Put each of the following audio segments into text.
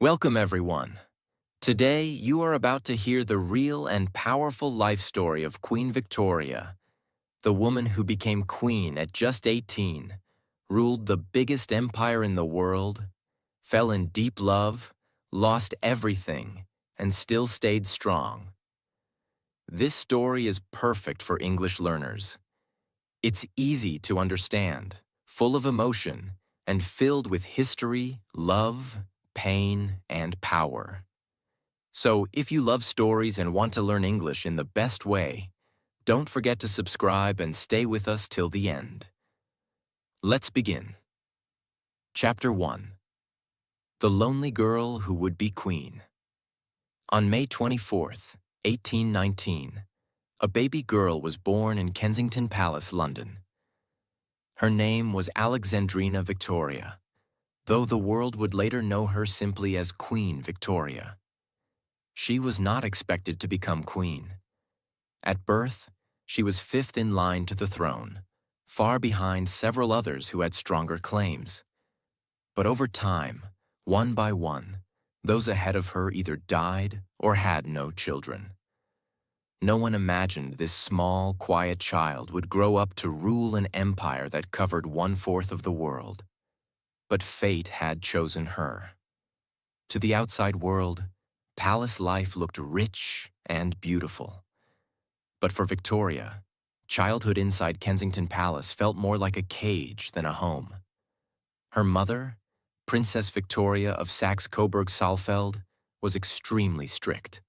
Welcome, everyone. Today, you are about to hear the real and powerful life story of Queen Victoria, the woman who became queen at just 18, ruled the biggest empire in the world, fell in deep love, lost everything, and still stayed strong. This story is perfect for English learners. It's easy to understand, full of emotion, and filled with history, love, pain, and power. So, if you love stories and want to learn English in the best way, don't forget to subscribe and stay with us till the end. Let's begin. Chapter 1. The Lonely Girl Who Would Be Queen. On May 24th, 1819, a baby girl was born in Kensington Palace, London. Her name was Alexandrina Victoria, though the world would later know her simply as Queen Victoria. She was not expected to become queen. At birth, she was fifth in line to the throne, far behind several others who had stronger claims. But over time, one by one, those ahead of her either died or had no children. No one imagined this small, quiet child would grow up to rule an empire that covered 1/4 of the world. But fate had chosen her. To the outside world, palace life looked rich and beautiful. But for Victoria, childhood inside Kensington Palace felt more like a cage than a home. Her mother, Princess Victoria of Saxe-Coburg-Saalfeld, was extremely strict.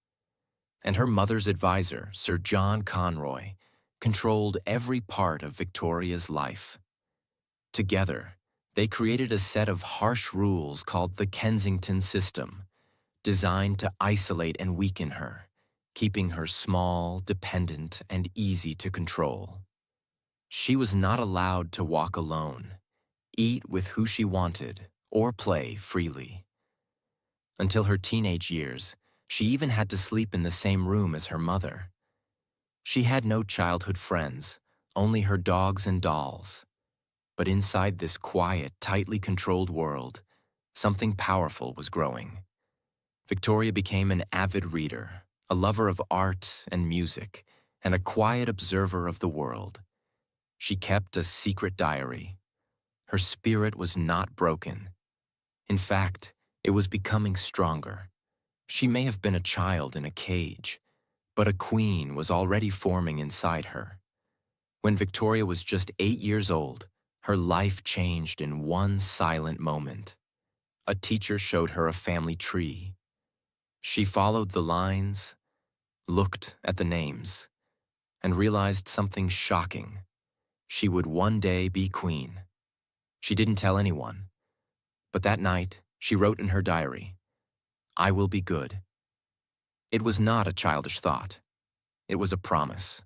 And her mother's advisor, Sir John Conroy, controlled every part of Victoria's life. Together, they created a set of harsh rules called the Kensington System, designed to isolate and weaken her, keeping her small, dependent, and easy to control. She was not allowed to walk alone, eat with who she wanted, or play freely. Until her teenage years, she even had to sleep in the same room as her mother. She had no childhood friends, only her dogs and dolls. But inside this quiet, tightly controlled world, something powerful was growing. Victoria became an avid reader, a lover of art and music, and a quiet observer of the world. She kept a secret diary. Her spirit was not broken. In fact, it was becoming stronger. She may have been a child in a cage, but a queen was already forming inside her. When Victoria was just 8 years old, her life changed in one silent moment. A teacher showed her a family tree. She followed the lines, looked at the names, and realized something shocking. She would one day be queen. She didn't tell anyone, but that night she wrote in her diary, "I will be good." It was not a childish thought. It was a promise.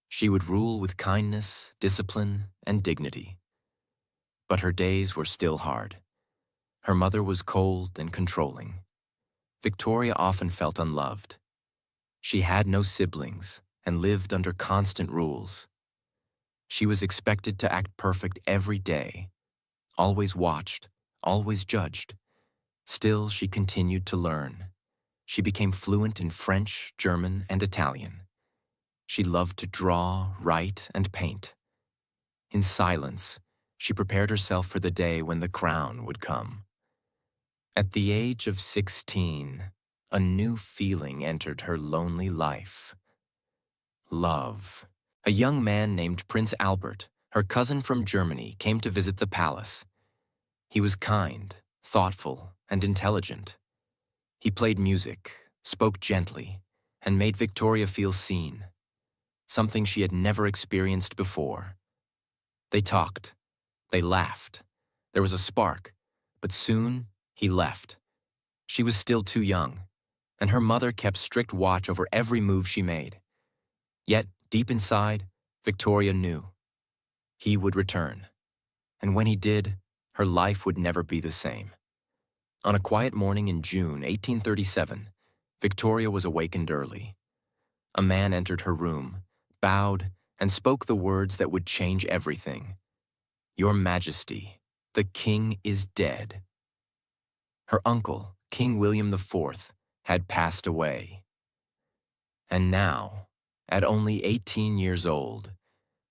She would rule with kindness, discipline, and dignity. But her days were still hard. Her mother was cold and controlling. Victoria often felt unloved. She had no siblings and lived under constant rules. She was expected to act perfect every day, always watched, always judged. Still, she continued to learn. She became fluent in French, German, and Italian. She loved to draw, write, and paint. In silence, she prepared herself for the day when the crown would come. At the age of 16, a new feeling entered her lonely life. Love. A young man named Prince Albert, her cousin from Germany, came to visit the palace. He was kind, thoughtful, and intelligent. He played music, spoke gently, and made Victoria feel seen, something she had never experienced before. They talked. They laughed. There was a spark, but soon he left. She was still too young, and her mother kept strict watch over every move she made. Yet, deep inside, Victoria knew. He would return. And when he did, her life would never be the same. On a quiet morning in June 1837, Victoria was awakened early. A man entered her room, bowed, and spoke the words that would change everything. "Your Majesty, the king is dead." Her uncle, King William IV, had passed away. And now, at only 18 years old,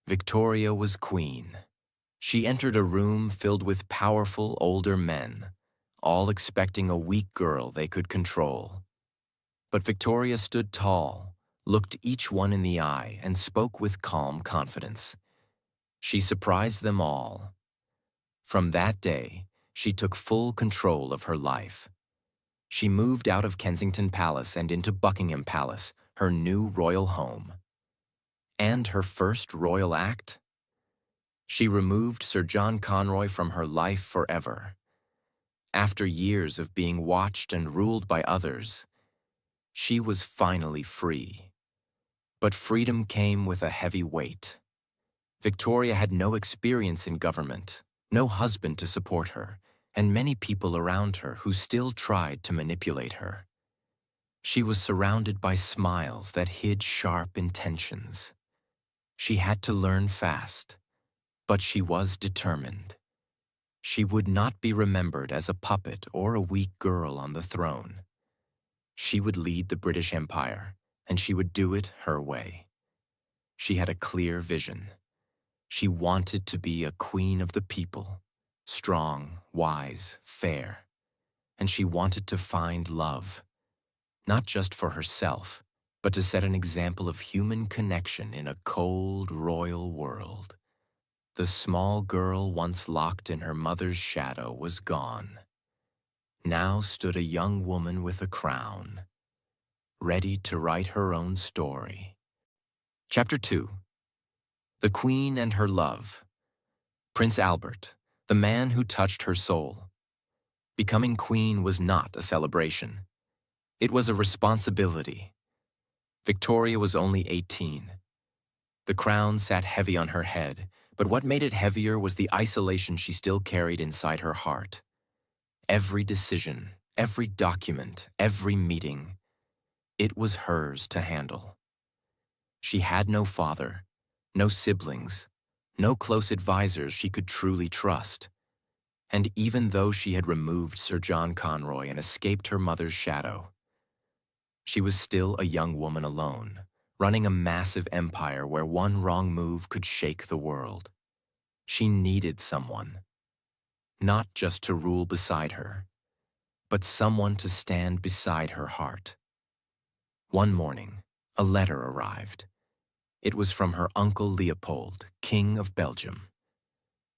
Victoria was queen. She entered a room filled with powerful older men, all expecting a weak girl they could control. But Victoria stood tall, looked each one in the eye, and spoke with calm confidence. She surprised them all. From that day, she took full control of her life. She moved out of Kensington Palace and into Buckingham Palace, her new royal home. And her first royal act? She removed Sir John Conroy from her life forever. After years of being watched and ruled by others, she was finally free. But freedom came with a heavy weight. Victoria had no experience in government, no husband to support her, and many people around her who still tried to manipulate her. She was surrounded by smiles that hid sharp intentions. She had to learn fast, but she was determined. She would not be remembered as a puppet or a weak girl on the throne. She would lead the British Empire, and she would do it her way. She had a clear vision. She wanted to be a queen of the people, strong, wise, fair. And she wanted to find love, not just for herself, but to set an example of human connection in a cold, royal world. The small girl once locked in her mother's shadow was gone. Now stood a young woman with a crown, ready to write her own story. Chapter 2. The Queen and Her Love. Prince Albert, the man who touched her soul. Becoming queen was not a celebration. It was a responsibility. Victoria was only 18. The crown sat heavy on her head, but what made it heavier was the isolation she still carried inside her heart. Every decision, every document, every meeting, it was hers to handle. She had no father, no siblings, no close advisors she could truly trust. And even though she had removed Sir John Conroy and escaped her mother's shadow, she was still a young woman alone, running a massive empire where one wrong move could shake the world. She needed someone, not just to rule beside her, but someone to stand beside her heart. One morning, a letter arrived. It was from her uncle Leopold, King of Belgium,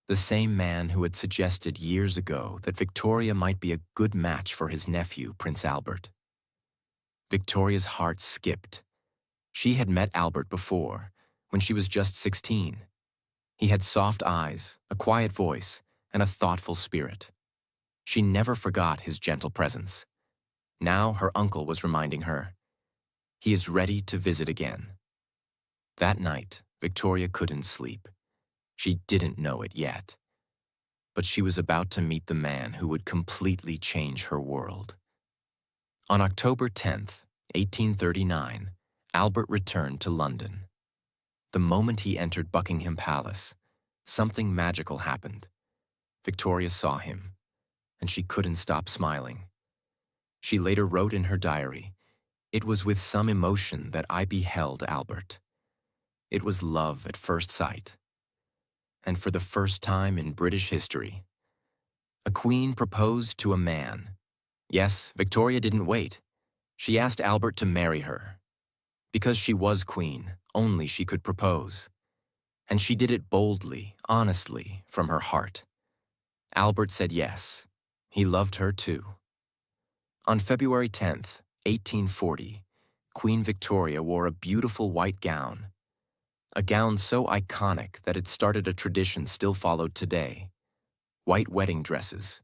the same man who had suggested years ago that Victoria might be a good match for his nephew, Prince Albert. Victoria's heart skipped. She had met Albert before, when she was just 16. He had soft eyes, a quiet voice, and a thoughtful spirit. She never forgot his gentle presence. Now her uncle was reminding her, he is ready to visit again. That night, Victoria couldn't sleep. She didn't know it yet. But she was about to meet the man who would completely change her world. On October 10th, 1839, Albert returned to London. The moment he entered Buckingham Palace, something magical happened. Victoria saw him, and she couldn't stop smiling. She later wrote in her diary, "It was with some emotion that I beheld Albert. It was love at first sight. And for the first time in British history, a queen proposed to a man. Yes, Victoria didn't wait. She asked Albert to marry her. Because she was queen, only she could propose. And she did it boldly, honestly, from her heart. Albert said yes. He loved her too. On February 10th, 1840, Queen Victoria wore a beautiful white gown. A gown so iconic that it started a tradition still followed today. White wedding dresses.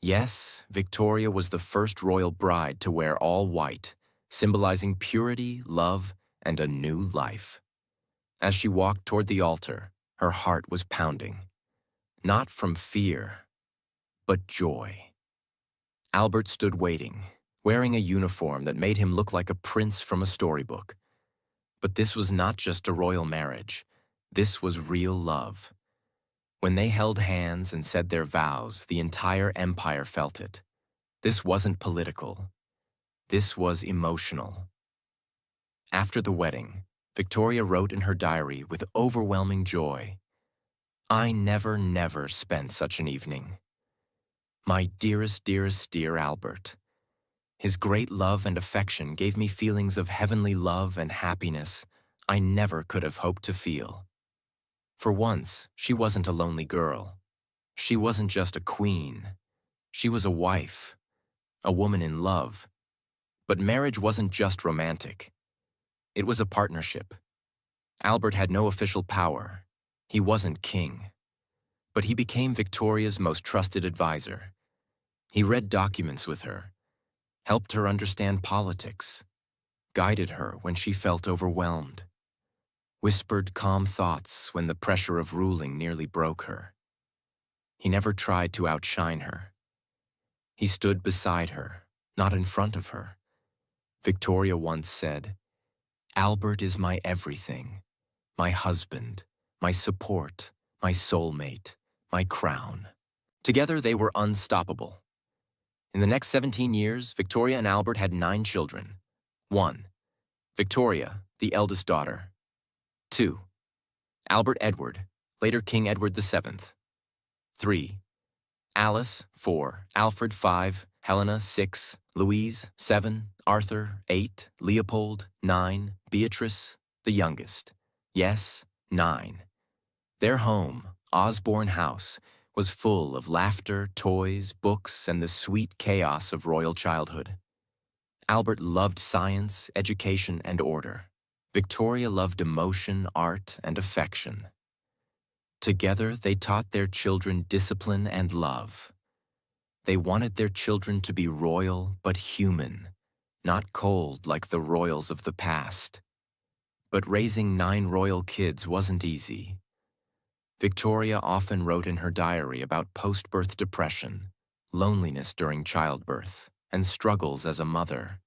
Yes, Victoria was the first royal bride to wear all white, symbolizing purity, love, and a new life. As she walked toward the altar, her heart was pounding. Not from fear, but joy. Albert stood waiting, wearing a uniform that made him look like a prince from a storybook. But this was not just a royal marriage. This was real love. When they held hands and said their vows, the entire empire felt it. This wasn't political. This was emotional. After the wedding, Victoria wrote in her diary with overwhelming joy, "I never spent such an evening. My dearest, dear Albert. His great love and affection gave me feelings of heavenly love and happiness I never could have hoped to feel." For once, she wasn't a lonely girl. She wasn't just a queen. She was a wife, a woman in love. But marriage wasn't just romantic. It was a partnership. Albert had no official power. He wasn't king. But he became Victoria's most trusted advisor. He read documents with her, helped her understand politics, guided her when she felt overwhelmed, whispered calm thoughts when the pressure of ruling nearly broke her. He never tried to outshine her. He stood beside her, not in front of her. Victoria once said, "Albert is my everything, my husband, my support, my soulmate, my crown." Together they were unstoppable. In the next 17 years, Victoria and Albert had 9 children. 1. Victoria, the eldest daughter. 2. Albert Edward, later King Edward VII. 3. Alice, 4. Alfred, 5. Helena, 6. Louise, 7. Arthur, 8. Leopold, 9. Beatrice, the youngest. Yes, 9. Their home, Osborne House, was full of laughter, toys, books, and the sweet chaos of royal childhood. Albert loved science, education, and order. Victoria loved emotion, art, and affection. Together, they taught their children discipline and love. They wanted their children to be royal but human, not cold like the royals of the past. But raising 9 royal kids wasn't easy. Victoria often wrote in her diary about post-birth depression, loneliness during childbirth, and struggles as a mother.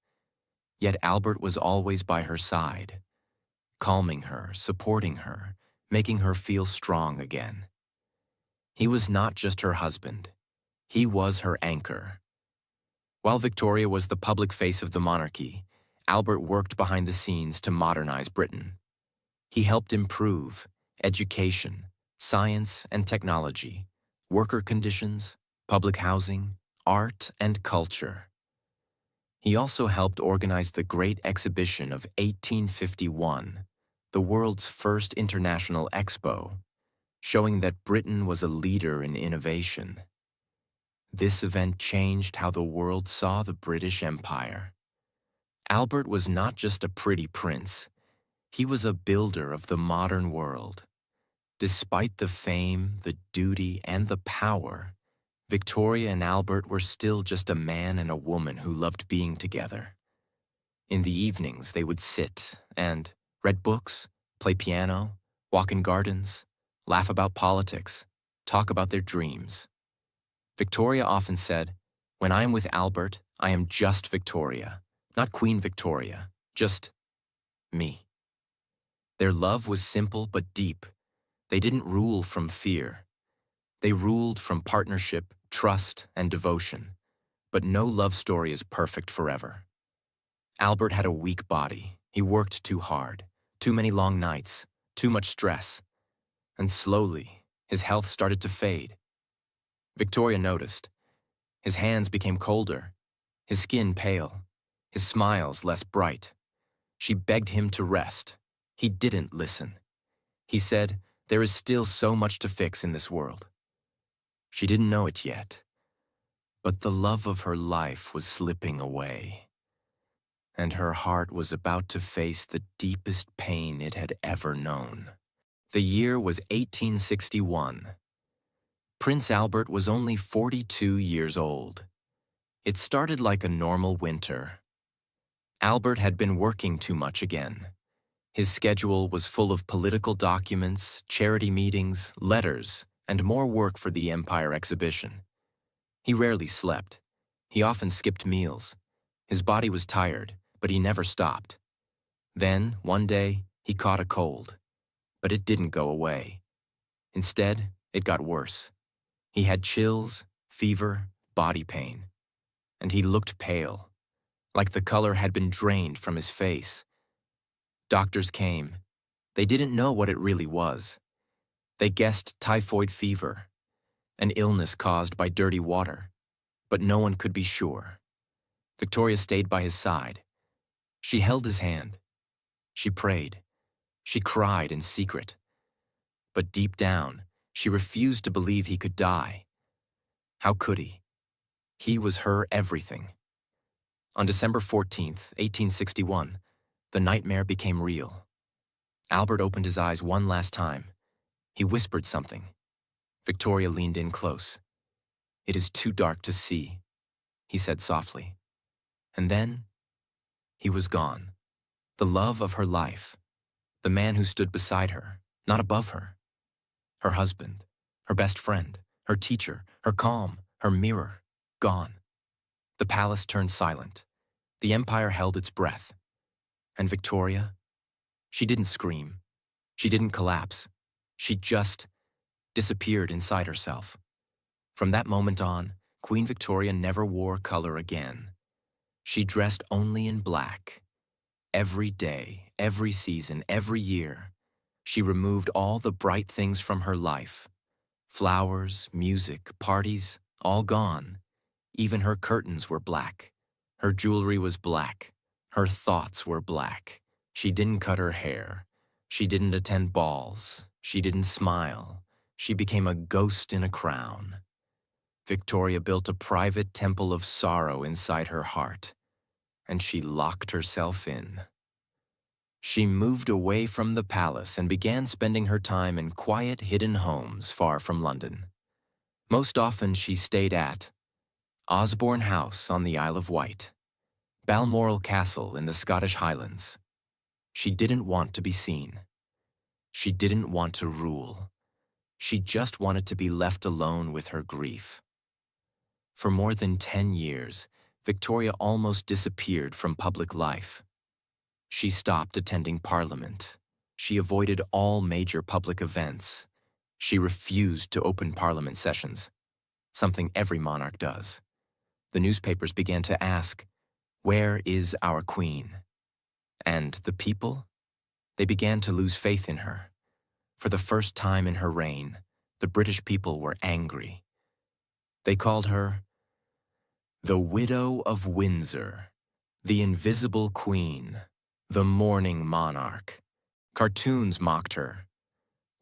Yet Albert was always by her side, calming her, supporting her, making her feel strong again. He was not just her husband. He was her anchor. While Victoria was the public face of the monarchy, Albert worked behind the scenes to modernize Britain. He helped improve education, science and technology, worker conditions, public housing, art and culture. He also helped organize the Great Exhibition of 1851, the world's first international expo, showing that Britain was a leader in innovation. This event changed how the world saw the British Empire. Albert was not just a pretty prince. He was a builder of the modern world. Despite the fame, the duty, and the power, Victoria and Albert were still just a man and a woman who loved being together. In the evenings, they would sit and read books, play piano, walk in gardens, laugh about politics, talk about their dreams. Victoria often said, "When I am with Albert, I am just Victoria, not Queen Victoria, just me." Their love was simple but deep. They didn't rule from fear. They ruled from partnership, trust, and devotion. But no love story is perfect forever. Albert had a weak body. He worked too hard, too many long nights, too much stress. And slowly, his health started to fade. Victoria noticed. His hands became colder, his skin pale, his smiles less bright. She begged him to rest. He didn't listen. He said, "There is still so much to fix in this world." She didn't know it yet, but the love of her life was slipping away, and her heart was about to face the deepest pain it had ever known. The year was 1861. Prince Albert was only 42 years old. It started like a normal winter. Albert had been working too much again. His schedule was full of political documents, charity meetings, letters, and more work for the Empire exhibition. He rarely slept. He often skipped meals. His body was tired, but he never stopped. Then, one day, he caught a cold. But it didn't go away. Instead, it got worse. He had chills, fever, body pain. and he looked pale, like the color had been drained from his face. Doctors came. They didn't know what it really was. They guessed typhoid fever, an illness caused by dirty water, but no one could be sure. Victoria stayed by his side. She held his hand. She prayed. She cried in secret. But deep down, she refused to believe he could die. How could he? He was her everything. On December 14th, 1861, the nightmare became real. Albert opened his eyes one last time. He whispered something. Victoria leaned in close. "It is too dark to see," he said softly. And then, he was gone. The love of her life. The man who stood beside her, not above her. Her husband, her best friend, her teacher, her calm, her mirror, gone. The palace turned silent. The empire held its breath. And Victoria? She didn't scream. She didn't collapse. She just disappeared inside herself. From that moment on, Queen Victoria never wore color again. She dressed only in black. Every day, every season, every year, she removed all the bright things from her life. Flowers, music, parties, all gone. Even her curtains were black. Her jewelry was black. Her thoughts were black. She didn't cut her hair. She didn't attend balls. She didn't smile. She became a ghost in a crown. Victoria built a private temple of sorrow inside her heart, and she locked herself in. She moved away from the palace and began spending her time in quiet, hidden homes far from London. Most often she stayed at Osborne House on the Isle of Wight, Balmoral Castle in the Scottish Highlands. She didn't want to be seen. She didn't want to rule. She just wanted to be left alone with her grief. For more than 10 years, Victoria almost disappeared from public life. She stopped attending Parliament. She avoided all major public events. She refused to open Parliament sessions, something every monarch does. The newspapers began to ask, "Where is our queen?" And the people? They began to lose faith in her. For the first time in her reign, the British people were angry. They called her the Widow of Windsor, the Invisible Queen, the Mourning Monarch. Cartoons mocked her.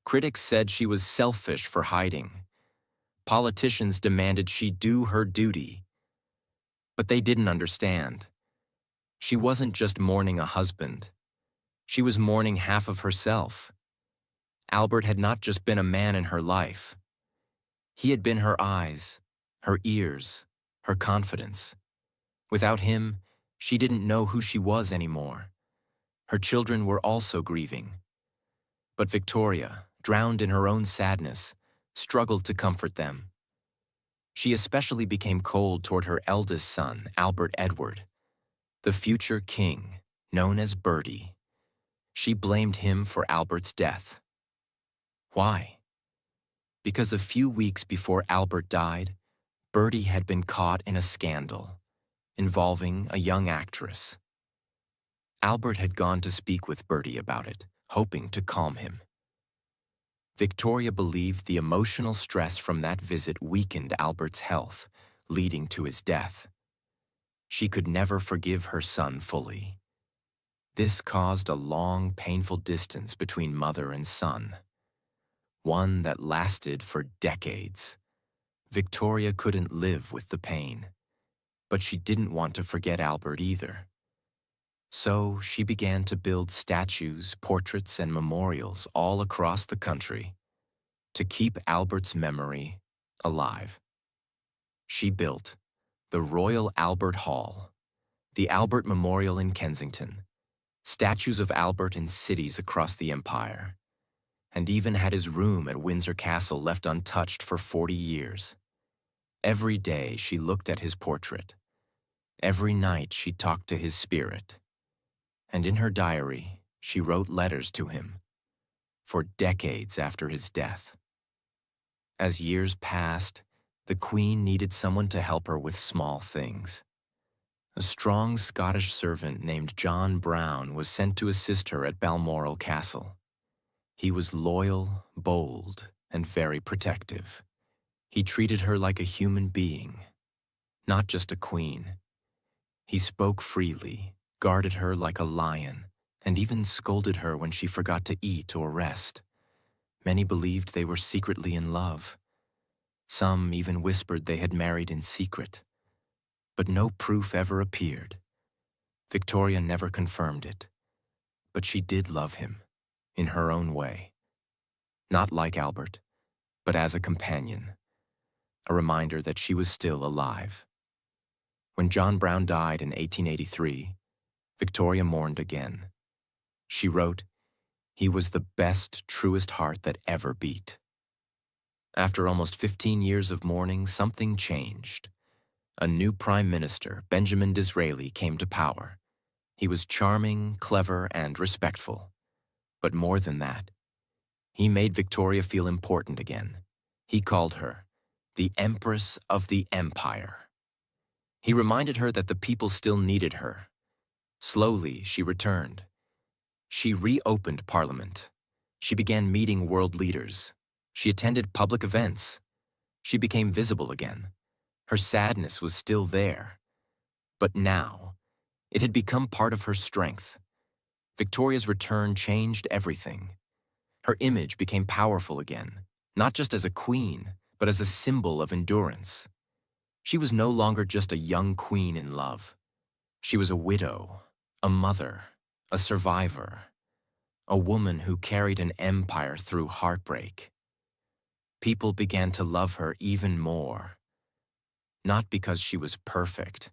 Critics said she was selfish for hiding. Politicians demanded she do her duty. But they didn't understand. She wasn't just mourning a husband. She was mourning half of herself. Albert had not just been a man in her life. He had been her eyes, her ears, her confidence. Without him, she didn't know who she was anymore. Her children were also grieving. But Victoria, drowned in her own sadness, struggled to comfort them. She especially became cold toward her eldest son, Albert Edward, the future king, known as Bertie. She blamed him for Albert's death. Why? Because a few weeks before Albert died, Bertie had been caught in a scandal involving a young actress. Albert had gone to speak with Bertie about it, hoping to calm him. Victoria believed the emotional stress from that visit weakened Albert's health, leading to his death. She could never forgive her son fully. This caused a long, painful distance between mother and son, one that lasted for decades. Victoria couldn't live with the pain, but she didn't want to forget Albert either. So she began to build statues, portraits, and memorials all across the country to keep Albert's memory alive. She built the Royal Albert Hall, the Albert Memorial in Kensington, statues of Albert in cities across the empire, and even had his room at Windsor Castle left untouched for 40 years. Every day she looked at his portrait. Every night she talked to his spirit. And in her diary, she wrote letters to him for decades after his death. As years passed, The Queen needed someone to help her with small things. A strong Scottish servant named John Brown was sent to assist her at Balmoral Castle. He was loyal, bold, and very protective. He treated her like a human being, not just a queen. He spoke freely, guarded her like a lion, and even scolded her when she forgot to eat or rest. Many believed they were secretly in love. Some even whispered they had married in secret. But no proof ever appeared. Victoria never confirmed it. But she did love him, in her own way. Not like Albert, but as a companion. A reminder that she was still alive. When John Brown died in 1883, Victoria mourned again. She wrote, "He was the best, truest heart that ever beat." After almost 15 years of mourning, something changed. A new prime minister, Benjamin Disraeli, came to power. He was charming, clever, and respectful. But more than that, he made Victoria feel important again. He called her the Empress of the Empire. He reminded her that the people still needed her. Slowly, she returned. She reopened Parliament. She began meeting world leaders. She attended public events. She became visible again. Her sadness was still there. But now, it had become part of her strength. Victoria's return changed everything. Her image became powerful again, not just as a queen, but as a symbol of endurance. She was no longer just a young queen in love. She was a widow, a mother, a survivor, a woman who carried an empire through heartbreak. People began to love her even more. Not because she was perfect,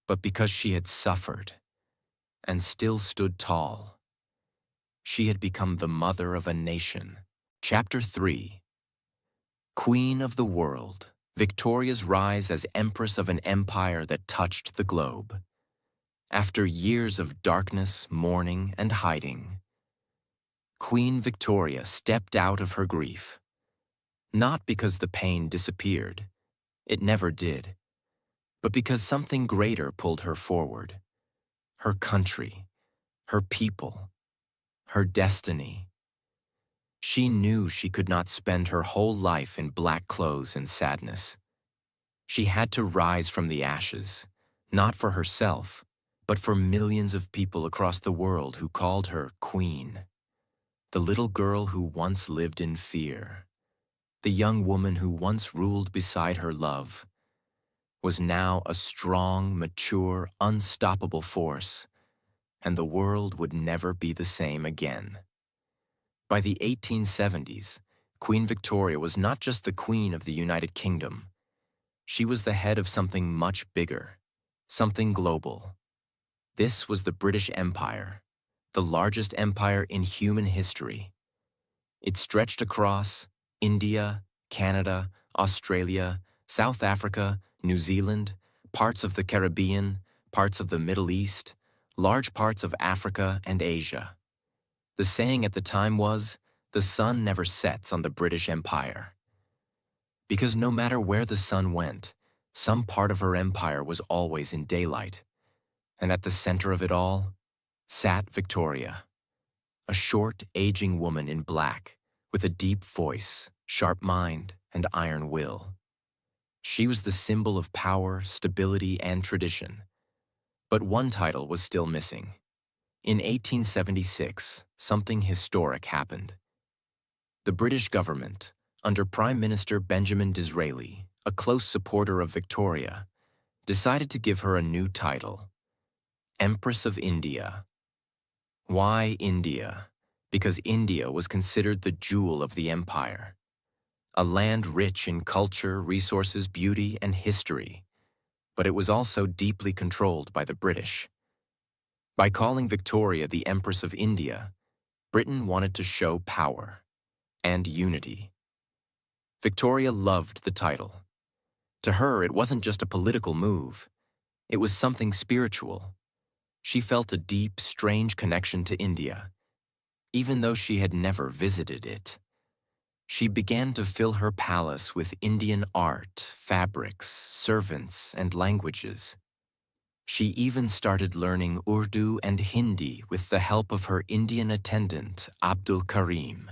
but because she had suffered and still stood tall. She had become the mother of a nation. Chapter 3. Queen of the World, Victoria's rise as Empress of an empire that touched the globe. After years of darkness, mourning, and hiding, Queen Victoria stepped out of her grief. Not because the pain disappeared. It never did. But because something greater pulled her forward. Her country, her people, her destiny. She knew she could not spend her whole life in black clothes and sadness. She had to rise from the ashes, not for herself, but for millions of people across the world who called her Queen. The little girl who once lived in fear, the young woman who once ruled beside her love, was now a strong, mature, unstoppable force, and the world would never be the same again. By the 1870s, Queen Victoria was not just the Queen of the United Kingdom. She was the head of something much bigger, something global. This was the British Empire, the largest empire in human history. It stretched across India, Canada, Australia, South Africa, New Zealand, parts of the Caribbean, parts of the Middle East, large parts of Africa and Asia. The saying at the time was, "The sun never sets on the British Empire." Because no matter where the sun went, some part of her empire was always in daylight. And at the center of it all sat Victoria, a short, aging woman in black, with a deep voice, sharp mind, and iron will. She was the symbol of power, stability, and tradition. But one title was still missing. In 1876, something historic happened. The British government, under Prime Minister Benjamin Disraeli, a close supporter of Victoria, decided to give her a new title, Empress of India. Why India? Because India was considered the jewel of the empire. A land rich in culture, resources, beauty, and history. But it was also deeply controlled by the British. By calling Victoria the Empress of India, Britain wanted to show power and unity. Victoria loved the title. To her, it wasn't just a political move. It was something spiritual. She felt a deep, strange connection to India, even though she had never visited it. She began to fill her palace with Indian art, fabrics, servants, and languages. She even started learning Urdu and Hindi with the help of her Indian attendant, Abdul Karim,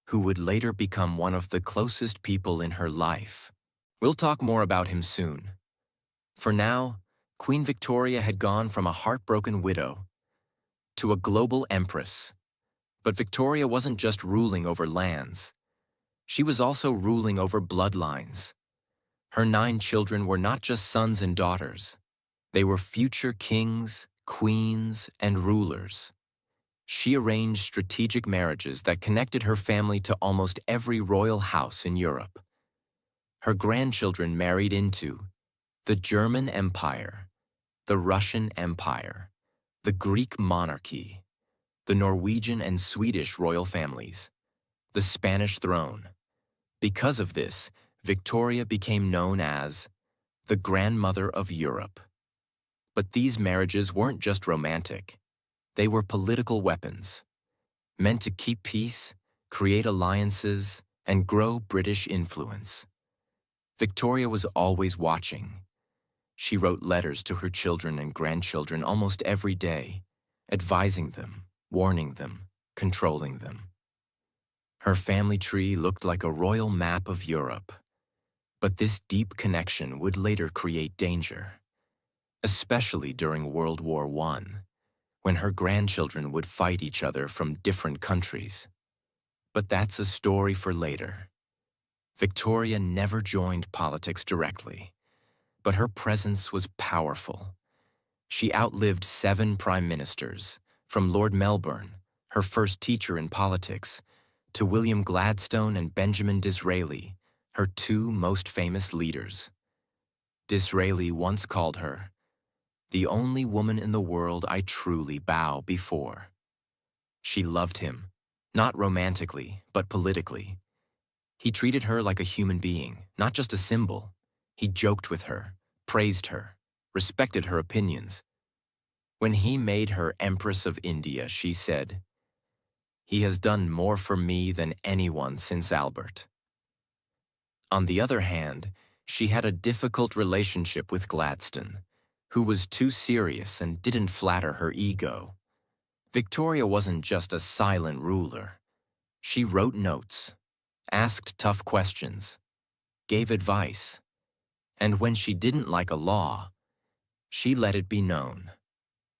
who would later become one of the closest people in her life. We'll talk more about him soon. For now, Queen Victoria had gone from a heartbroken widow to a global empress. But Victoria wasn't just ruling over lands. She was also ruling over bloodlines. Her 9 children were not just sons and daughters. They were future kings, queens, and rulers. She arranged strategic marriages that connected her family to almost every royal house in Europe. Her grandchildren married into the German Empire, the Russian Empire, the Greek monarchy, the Norwegian and Swedish royal families, the Spanish throne. Because of this, Victoria became known as the Grandmother of Europe. But these marriages weren't just romantic. They were political weapons, meant to keep peace, create alliances, and grow British influence. Victoria was always watching. She wrote letters to her children and grandchildren almost every day, advising them, warning them, controlling them. Her family tree looked like a royal map of Europe. But this deep connection would later create danger, especially during World War I, when her grandchildren would fight each other from different countries. But that's a story for later. Victoria never joined politics directly, but her presence was powerful. She outlived 7 prime ministers, from Lord Melbourne, her first teacher in politics, to William Gladstone and Benjamin Disraeli, her 2 most famous leaders. Disraeli once called her the only woman in the world I truly bow before. She loved him, not romantically, but politically. He treated her like a human being, not just a symbol. He joked with her, praised her, respected her opinions. When he made her Empress of India, she said, "He has done more for me than anyone since Albert." On the other hand, she had a difficult relationship with Gladstone, who was too serious and didn't flatter her ego. Victoria wasn't just a silent ruler. She wrote notes, asked tough questions, gave advice, and when she didn't like a law, she let it be known.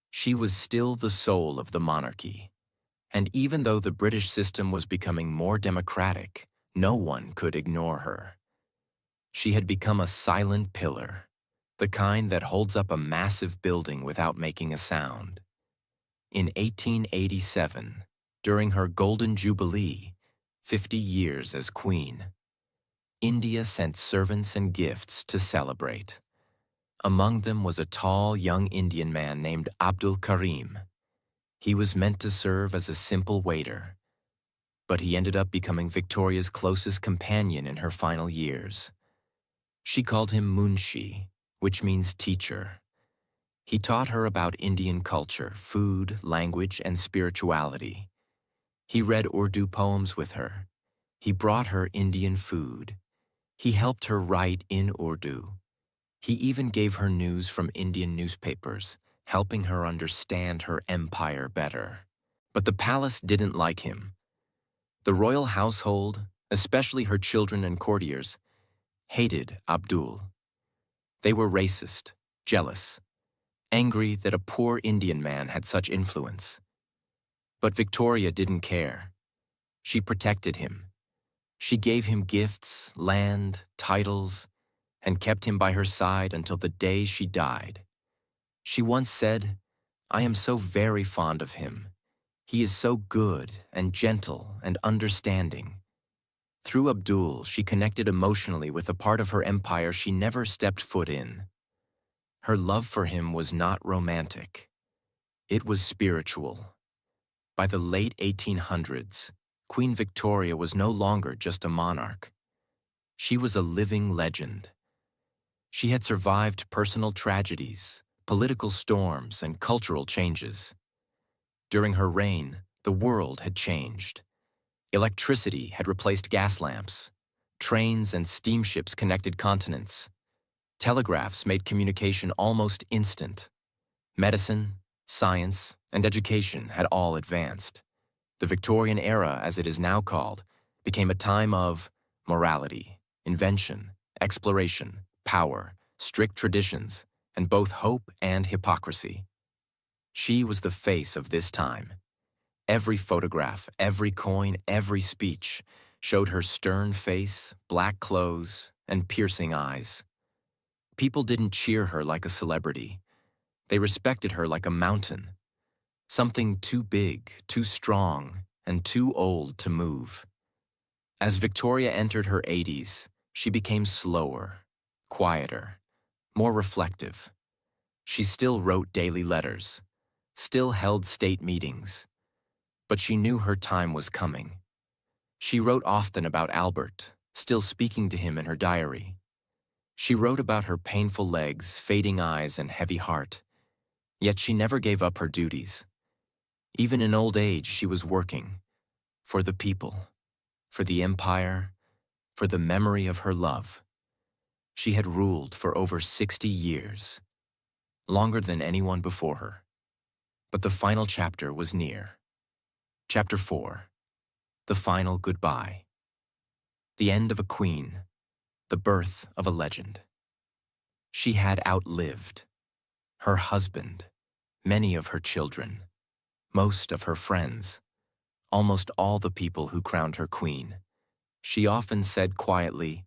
She was still the soul of the monarchy, and even though the British system was becoming more democratic, no one could ignore her. She had become a silent pillar, the kind that holds up a massive building without making a sound. In 1887, during her Golden Jubilee, 50 years as queen, India sent servants and gifts to celebrate. Among them was a tall, young Indian man named Abdul Karim. He was meant to serve as a simple waiter, but he ended up becoming Victoria's closest companion in her final years. She called him Munshi, which means teacher. He taught her about Indian culture, food, language, and spirituality. He read Urdu poems with her. He brought her Indian food. He helped her write in Urdu. He even gave her news from Indian newspapers, helping her understand her empire better. But the palace didn't like him. The royal household, especially her children and courtiers, hated Abdul. They were racist, jealous, angry that a poor Indian man had such influence. But Victoria didn't care. She protected him. She gave him gifts, land, titles, and kept him by her side until the day she died. She once said, "I am so very fond of him. He is so good and gentle and understanding." Through Abdul, she connected emotionally with a part of her empire she never stepped foot in. Her love for him was not romantic. It was spiritual. By the late 1800s, Queen Victoria was no longer just a monarch. She was a living legend. She had survived personal tragedies, political storms, and cultural changes. During her reign, the world had changed. Electricity had replaced gas lamps. Trains and steamships connected continents. Telegraphs made communication almost instant. Medicine, science, and education had all advanced. The Victorian era, as it is now called, became a time of morality, invention, exploration, power, strict traditions, and both hope and hypocrisy. She was the face of this time. Every photograph, every coin, every speech showed her stern face, black clothes, and piercing eyes. People didn't cheer her like a celebrity. They respected her like a mountain, something too big, too strong, and too old to move. As Victoria entered her 80s, she became slower, quieter, more reflective. She still wrote daily letters, still held state meetings, but she knew her time was coming. She wrote often about Albert, still speaking to him in her diary. She wrote about her painful legs, fading eyes, and heavy heart. Yet she never gave up her duties. Even in old age, she was working for the people, for the empire, for the memory of her love. She had ruled for over 60 years, longer than anyone before her. But the final chapter was near. Chapter 4. The final goodbye. The end of a queen, the birth of a legend. She had outlived her husband, many of her children, most of her friends, almost all the people who crowned her queen. She often said quietly,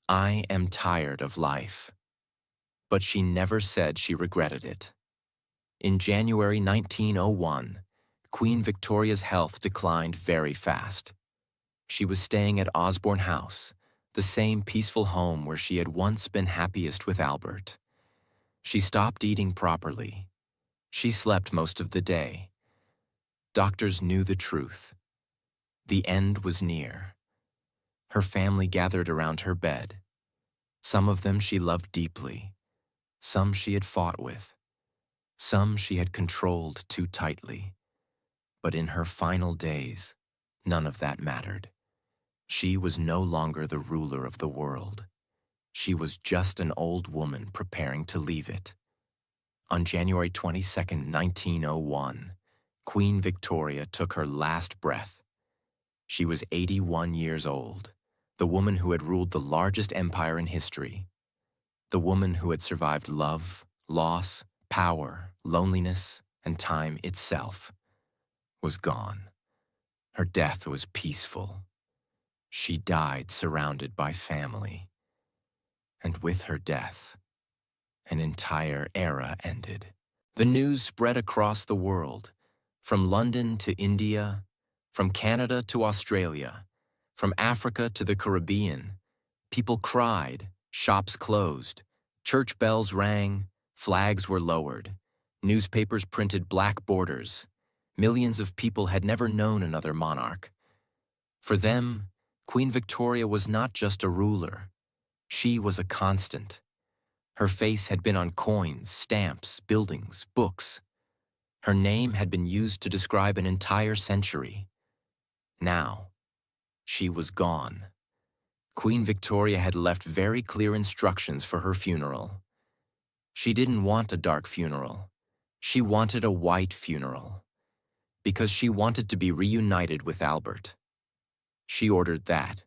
"I am tired of life." But she never said she regretted it. In January 1901, Queen Victoria's health declined very fast. She was staying at Osborne House, the same peaceful home where she had once been happiest with Albert. She stopped eating properly. She slept most of the day. Doctors knew the truth. The end was near. Her family gathered around her bed. Some of them she loved deeply. Some she had fought with. Some she had controlled too tightly. But in her final days, none of that mattered. She was no longer the ruler of the world. She was just an old woman preparing to leave it. On January 22, 1901, Queen Victoria took her last breath. She was 81 years old, the woman who had ruled the largest empire in history, the woman who had survived love, loss, power, loneliness, and time itself, was gone. Her death was peaceful. She died surrounded by family. And with her death, an entire era ended. The news spread across the world, from London to India, from Canada to Australia, from Africa to the Caribbean. People cried, shops closed, church bells rang, flags were lowered, newspapers printed black borders. Millions of people had never known another monarch. For them, Queen Victoria was not just a ruler. She was a constant. Her face had been on coins, stamps, buildings, books. Her name had been used to describe an entire century. Now, she was gone. Queen Victoria had left very clear instructions for her funeral. She didn't want a dark funeral. She wanted a white funeral, because she wanted to be reunited with Albert. She ordered that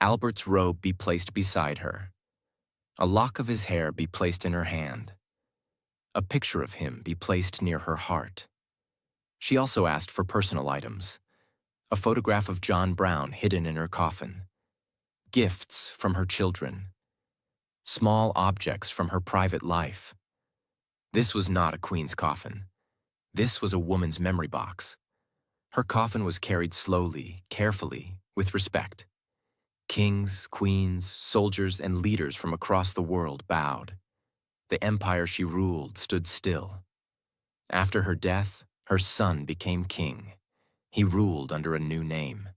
Albert's robe be placed beside her, a lock of his hair be placed in her hand, a picture of him be placed near her heart. She also asked for personal items, a photograph of John Brown hidden in her coffin, gifts from her children, small objects from her private life. This was not a queen's coffin. This was a woman's memory box. Her coffin was carried slowly, carefully, with respect. Kings, queens, soldiers, and leaders from across the world bowed. The empire she ruled stood still. After her death, her son became king. He ruled under a new name.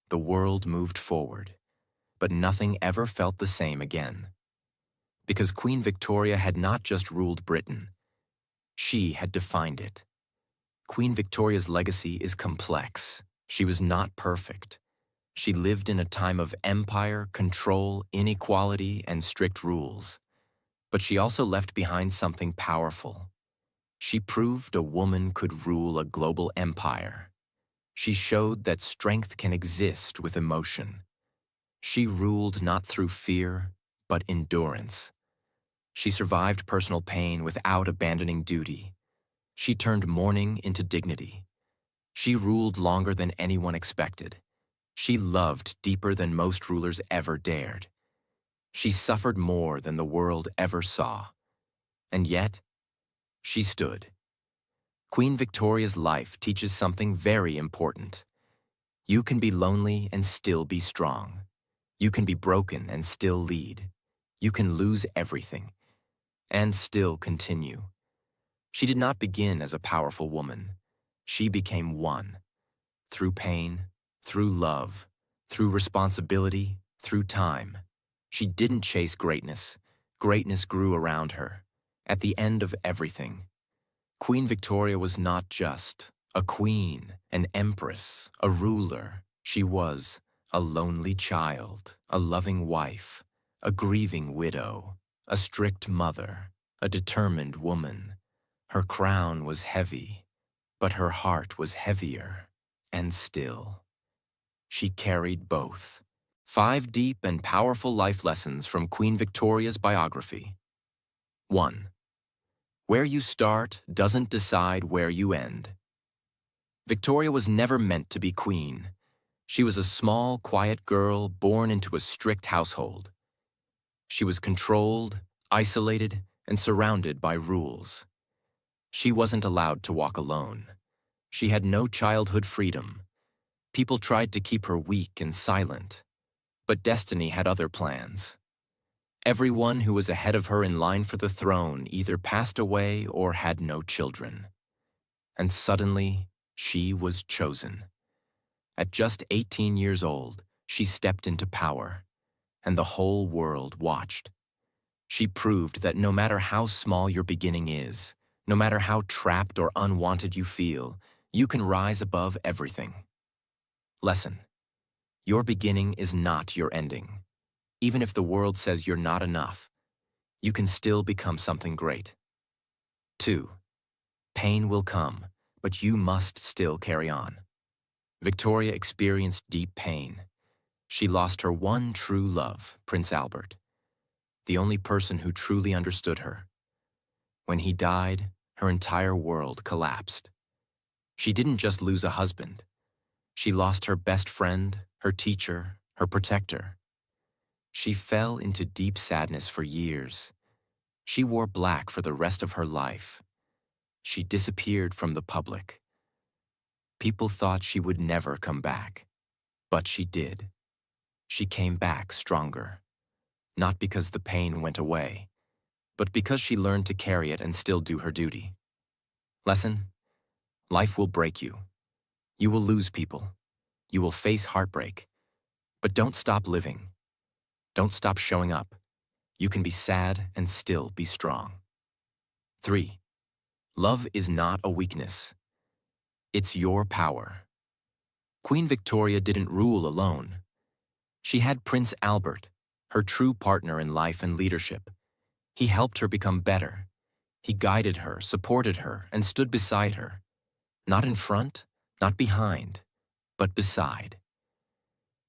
The world moved forward, but nothing ever felt the same again. Because Queen Victoria had not just ruled Britain, she had defined it. Queen Victoria's legacy is complex. She was not perfect. She lived in a time of empire, control, inequality, and strict rules. But she also left behind something powerful. She proved a woman could rule a global empire. She showed that strength can exist with emotion. She ruled not through fear, but endurance. She survived personal pain without abandoning duty. She turned mourning into dignity. She ruled longer than anyone expected. She loved deeper than most rulers ever dared. She suffered more than the world ever saw. And yet, she stood. Queen Victoria's life teaches something very important. You can be lonely and still be strong. You can be broken and still lead. You can lose everything and still continue. She did not begin as a powerful woman. She became one. Through pain, through love, through responsibility, through time. She didn't chase greatness. Greatness grew around her. At the end of everything, Queen Victoria was not just a queen, an empress, a ruler. She was a lonely child, a loving wife, a grieving widow, a strict mother, a determined woman. Her crown was heavy, but her heart was heavier, and still. She carried both. 5 deep and powerful life lessons from Queen Victoria's biography. 1. Where you start doesn't decide where you end. Victoria was never meant to be queen. She was a small, quiet girl born into a strict household. She was controlled, isolated, and surrounded by rules. She wasn't allowed to walk alone. She had no childhood freedom. People tried to keep her weak and silent. But destiny had other plans. Everyone who was ahead of her in line for the throne either passed away or had no children. And suddenly, she was chosen. At just 18 years old, she stepped into power, and the whole world watched. She proved that no matter how small your beginning is, no matter how trapped or unwanted you feel, you can rise above everything. Lesson: your beginning is not your ending. Even if the world says you're not enough, you can still become something great. 2. Pain will come, but you must still carry on. Victoria experienced deep pain. She lost her one true love, Prince Albert, the only person who truly understood her. When he died, her entire world collapsed. She didn't just lose a husband. She lost her best friend, her teacher, her protector. She fell into deep sadness for years. She wore black for the rest of her life. She disappeared from the public. People thought she would never come back, but she did. She came back stronger, not because the pain went away, but because she learned to carry it and still do her duty. Lesson: life will break you. You will lose people. You will face heartbreak. But don't stop living. Don't stop showing up. You can be sad and still be strong. 3. Love is not a weakness. It's your power. Queen Victoria didn't rule alone. She had Prince Albert, her true partner in life and leadership. He helped her become better. He guided her, supported her, and stood beside her. Not in front, not behind, but beside.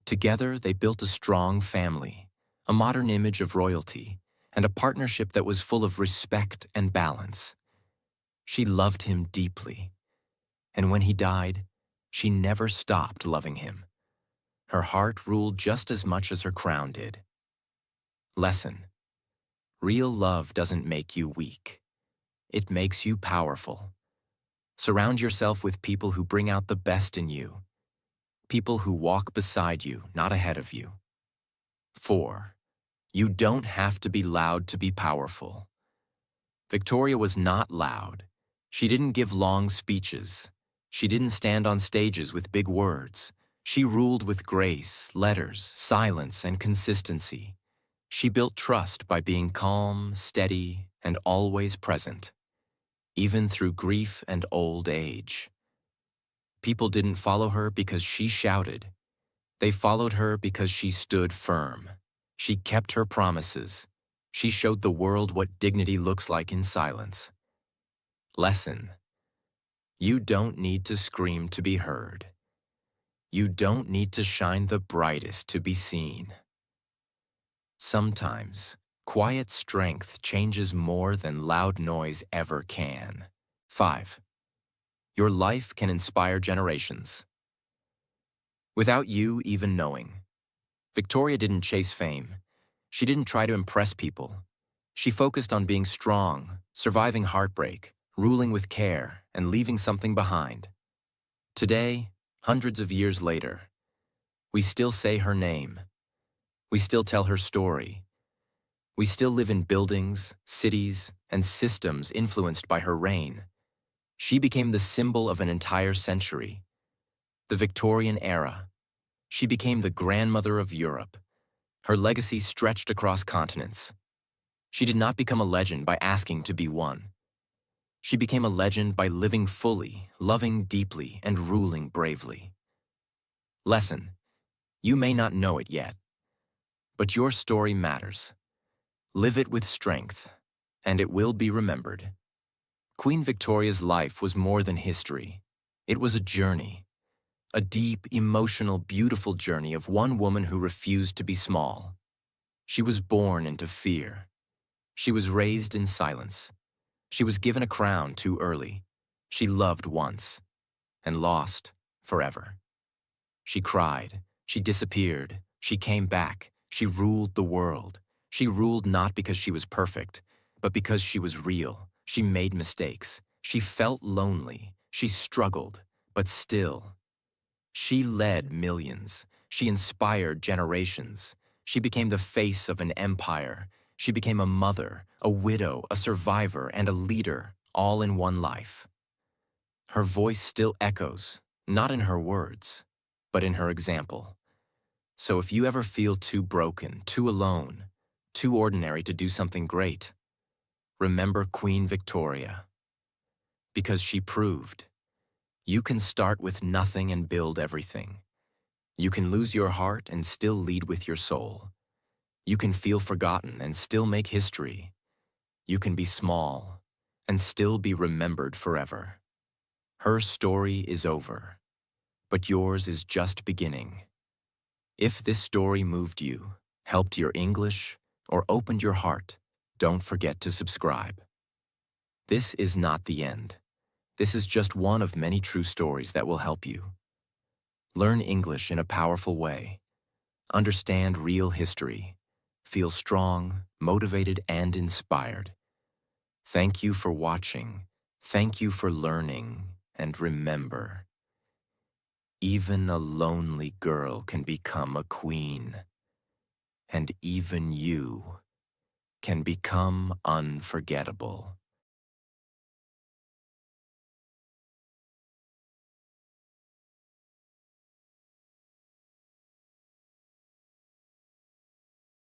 Together, they built a strong family, a modern image of royalty, and a partnership that was full of respect and balance. She loved him deeply, and when he died, she never stopped loving him. Her heart ruled just as much as her crown did. Lesson: real love doesn't make you weak. It makes you powerful. Surround yourself with people who bring out the best in you. People who walk beside you, not ahead of you. 4. You don't have to be loud to be powerful. Victoria was not loud. She didn't give long speeches. She didn't stand on stages with big words. She ruled with grace, letters, silence, and consistency. She built trust by being calm, steady, and always present, even through grief and old age. People didn't follow her because she shouted. They followed her because she stood firm. She kept her promises. She showed the world what dignity looks like in silence. Lesson: you don't need to scream to be heard. You don't need to shine the brightest to be seen. Sometimes, quiet strength changes more than loud noise ever can. 5. Your life can inspire generations. Without you even knowing, Victoria didn't chase fame. She didn't try to impress people. She focused on being strong, surviving heartbreak, ruling with care, and leaving something behind. Today, hundreds of years later, we still say her name. We still tell her story. We still live in buildings, cities, and systems influenced by her reign. She became the symbol of an entire century. The Victorian era. She became the grandmother of Europe. Her legacy stretched across continents. She did not become a legend by asking to be one. She became a legend by living fully, loving deeply, and ruling bravely. Lesson: you may not know it yet, but your story matters. Live it with strength, and it will be remembered. Queen Victoria's life was more than history. It was a journey. A deep, emotional, beautiful journey of one woman who refused to be small. She was born into fear. She was raised in silence. She was given a crown too early. She loved once and lost forever. She cried. She disappeared. She came back. She ruled the world. She ruled not because she was perfect, but because she was real. She made mistakes. She felt lonely. She struggled, but still. She led millions. She inspired generations. She became the face of an empire. She became a mother, a widow, a survivor, and a leader, all in one life. Her voice still echoes, not in her words, but in her example. So if you ever feel too broken, too alone, too ordinary to do something great, remember Queen Victoria. Because she proved, you can start with nothing and build everything. You can lose your heart and still lead with your soul. You can feel forgotten and still make history. You can be small and still be remembered forever. Her story is over, but yours is just beginning. If this story moved you, helped your English, or opened your heart, don't forget to subscribe. This is not the end. This is just one of many true stories that will help you. Learn English in a powerful way. Understand real history. Feel strong, motivated, and inspired. Thank you for watching. Thank you for learning. And remember, even a lonely girl can become a queen. And even you can become unforgettable.